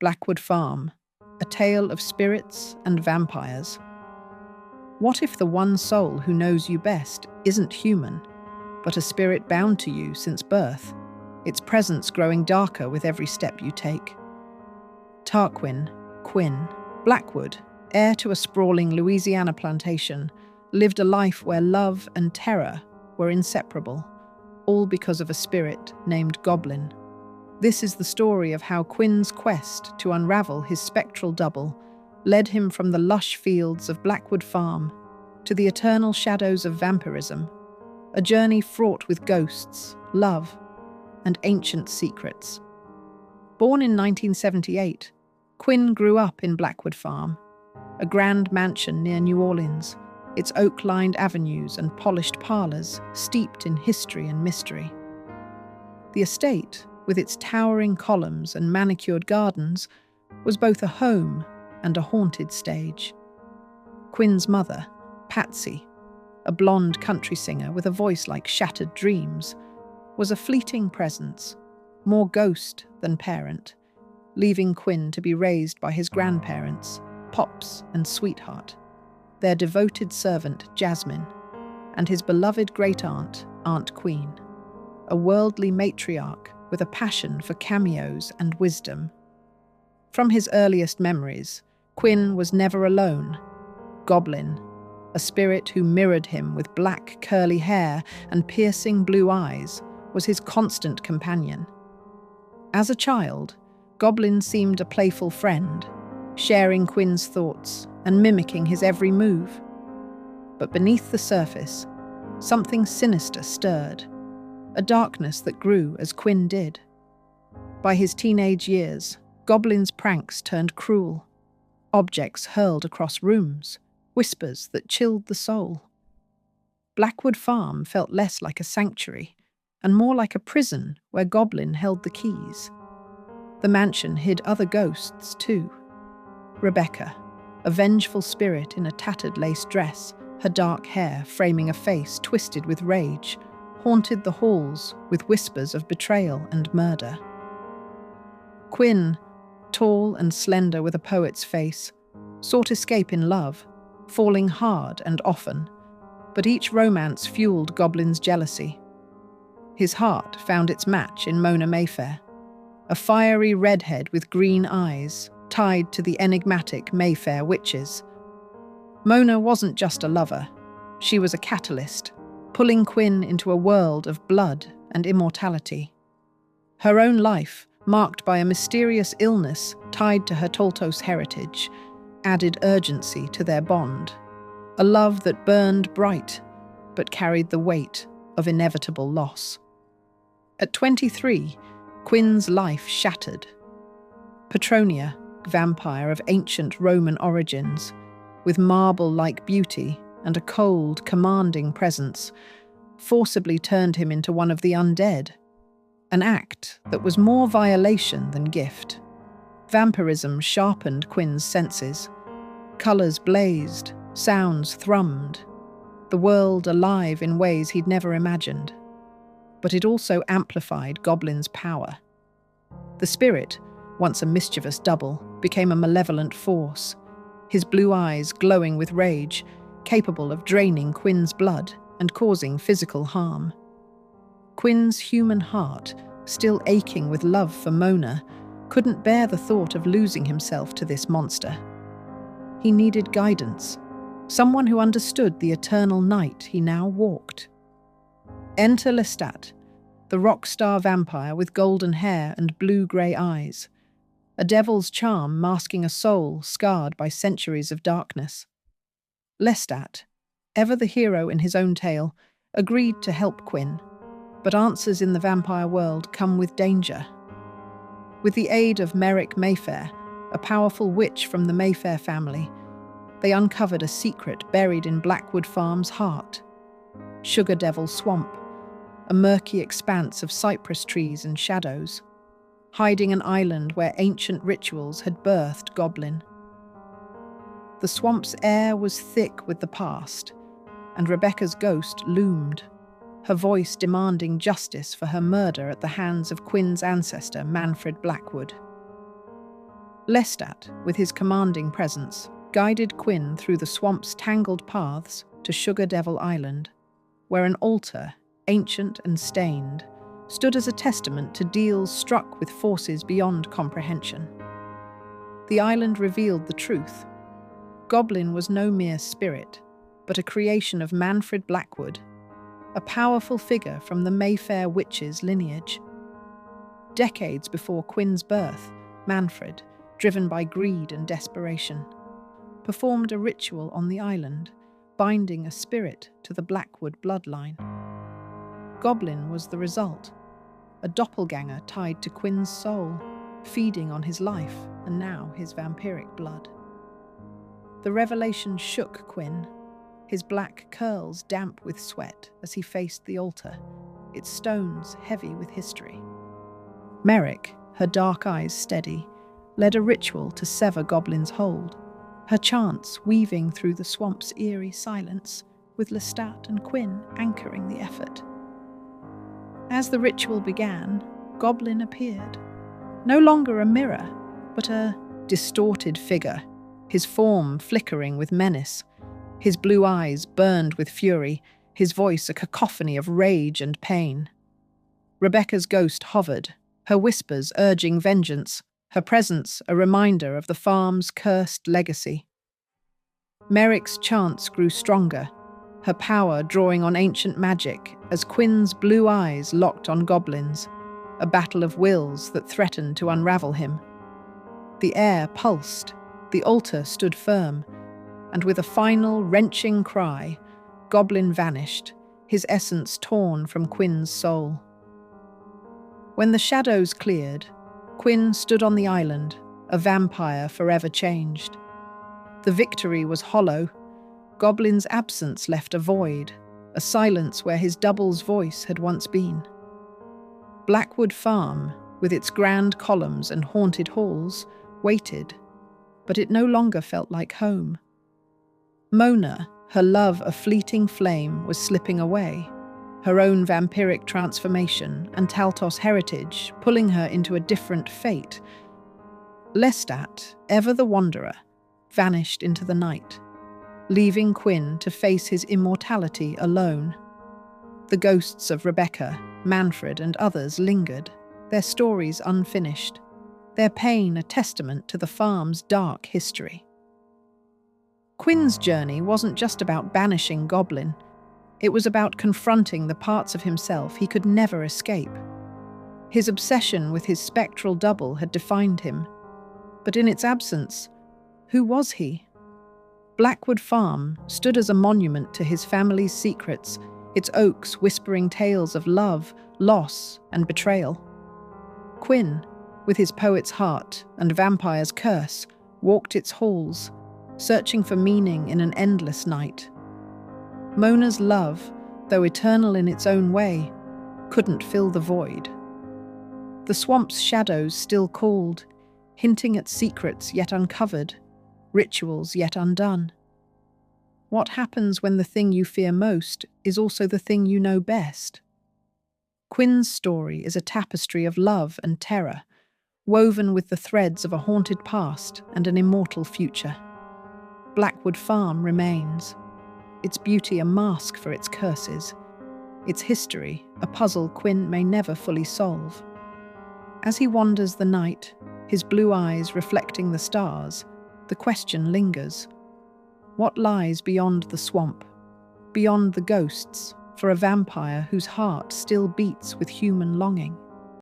Blackwood Farm, a tale of spirits and vampires. What if the one soul who knows you best isn't human, but a spirit bound to you since birth, its presence growing darker with every step you take? Tarquin, Quinn Blackwood, heir to a sprawling Louisiana plantation, lived a life where love and terror were inseparable, all because of a spirit named Goblin. This is the story of how Quinn's quest to unravel his spectral double led him from the lush fields of Blackwood Farm to the eternal shadows of vampirism, a journey fraught with ghosts, love, and ancient secrets. Born in 1978, Quinn grew up in Blackwood Farm, a grand mansion near New Orleans, its oak-lined avenues and polished parlors steeped in history and mystery. The estate, with its towering columns and manicured gardens, was both a home and a haunted stage. Quinn's mother, Patsy, a blonde country singer with a voice like shattered dreams, was a fleeting presence, more ghost than parent, leaving Quinn to be raised by his grandparents, Pops and Sweetheart, their devoted servant Jasmine, and his beloved great-aunt, Aunt Queen, a worldly matriarch with a passion for cameos and wisdom. From his earliest memories, Quinn was never alone. Goblin, a spirit who mirrored him with black curly hair and piercing blue eyes, was his constant companion. As a child, Goblin seemed a playful friend, sharing Quinn's thoughts and mimicking his every move. But beneath the surface, something sinister stirred, a darkness that grew as Quinn did. By his teenage years, Goblin's pranks turned cruel. Objects hurled across rooms, whispers that chilled the soul. Blackwood Farm felt less like a sanctuary and more like a prison where Goblin held the keys. The mansion hid other ghosts too. Rebecca, a vengeful spirit in a tattered lace dress, her dark hair framing a face twisted with rage, haunted the halls with whispers of betrayal and murder. Quinn, tall and slender with a poet's face, sought escape in love, falling hard and often, but each romance fueled Goblin's jealousy. His heart found its match in Mona Mayfair, a fiery redhead with green eyes, tied to the enigmatic Mayfair witches. Mona wasn't just a lover, she was a catalyst, pulling Quinn into a world of blood and immortality. Her own life, marked by a mysterious illness tied to her Toltos heritage, added urgency to their bond, a love that burned bright but carried the weight of inevitable loss. At 23, Quinn's life shattered. Petronia, vampire of ancient Roman origins, with marble-like beauty and a cold, commanding presence, forcibly turned him into one of the undead, an act that was more violation than gift. Vampirism sharpened Quinn's senses. Colours blazed, sounds thrummed, the world alive in ways he'd never imagined. But it also amplified Goblin's power. The spirit, once a mischievous double, became a malevolent force, his blue eyes glowing with rage, capable of draining Quinn's blood and causing physical harm. Quinn's human heart, still aching with love for Mona, couldn't bear the thought of losing himself to this monster. He needed guidance, someone who understood the eternal night he now walked. Enter Lestat, the rock star vampire with golden hair and blue-grey eyes, a devil's charm masking a soul scarred by centuries of darkness. Lestat, ever the hero in his own tale, agreed to help Quinn, but answers in the vampire world come with danger. With the aid of Merrick Mayfair, a powerful witch from the Mayfair family, they uncovered a secret buried in Blackwood Farm's heart. Sugar Devil Swamp, a murky expanse of cypress trees and shadows, hiding an island where ancient rituals had birthed Goblin. The swamp's air was thick with the past, and Rebecca's ghost loomed, her voice demanding justice for her murder at the hands of Quinn's ancestor, Manfred Blackwood. Lestat, with his commanding presence, guided Quinn through the swamp's tangled paths to Sugar Devil Island, where an altar, ancient and stained, stood as a testament to deals struck with forces beyond comprehension. The island revealed the truth. Goblin was no mere spirit, but a creation of Manfred Blackwood, a powerful figure from the Mayfair witches' lineage. Decades before Quinn's birth, Manfred, driven by greed and desperation, performed a ritual on the island, binding a spirit to the Blackwood bloodline. Goblin was the result, a doppelganger tied to Quinn's soul, feeding on his life and now his vampiric blood. The revelation shook Quinn, his black curls damp with sweat as he faced the altar, its stones heavy with history. Merrick, her dark eyes steady, led a ritual to sever Goblin's hold, her chants weaving through the swamp's eerie silence, with Lestat and Quinn anchoring the effort. As the ritual began, Goblin appeared, no longer a mirror, but a distorted figure, his form flickering with menace. His blue eyes burned with fury, his voice a cacophony of rage and pain. Rebecca's ghost hovered, her whispers urging vengeance, her presence a reminder of the farm's cursed legacy. Merrick's chants grew stronger, her power drawing on ancient magic as Quinn's blue eyes locked on Goblin's, a battle of wills that threatened to unravel him. The air pulsed, the altar stood firm, and with a final wrenching cry, Goblin vanished, his essence torn from Quinn's soul. When the shadows cleared, Quinn stood on the island, a vampire forever changed. The victory was hollow. Goblin's absence left a void, a silence where his double's voice had once been. Blackwood Farm, with its grand columns and haunted halls, waited, but it no longer felt like home. Mona, her love a fleeting flame, was slipping away, her own vampiric transformation and Taltos heritage pulling her into a different fate. Lestat, ever the wanderer, vanished into the night, leaving Quinn to face his immortality alone. The ghosts of Rebecca, Manfred, and others lingered, their stories unfinished, their pain a testament to the farm's dark history. Quinn's journey wasn't just about banishing Goblin. It was about confronting the parts of himself he could never escape. His obsession with his spectral double had defined him, but in its absence, who was he? Blackwood Farm stood as a monument to his family's secrets, its oaks whispering tales of love, loss, and betrayal. Quinn, with his poet's heart and vampire's curse, walked its halls, searching for meaning in an endless night. Mona's love, though eternal in its own way, couldn't fill the void. The swamp's shadows still called, hinting at secrets yet uncovered, rituals yet undone. What happens when the thing you fear most is also the thing you know best? Quinn's story is a tapestry of love and terror, woven with the threads of a haunted past and an immortal future. Blackwood Farm remains, its beauty a mask for its curses, its history a puzzle Quinn may never fully solve. As he wanders the night, his blue eyes reflecting the stars, the question lingers. What lies beyond the swamp, beyond the ghosts, for a vampire whose heart still beats with human longing?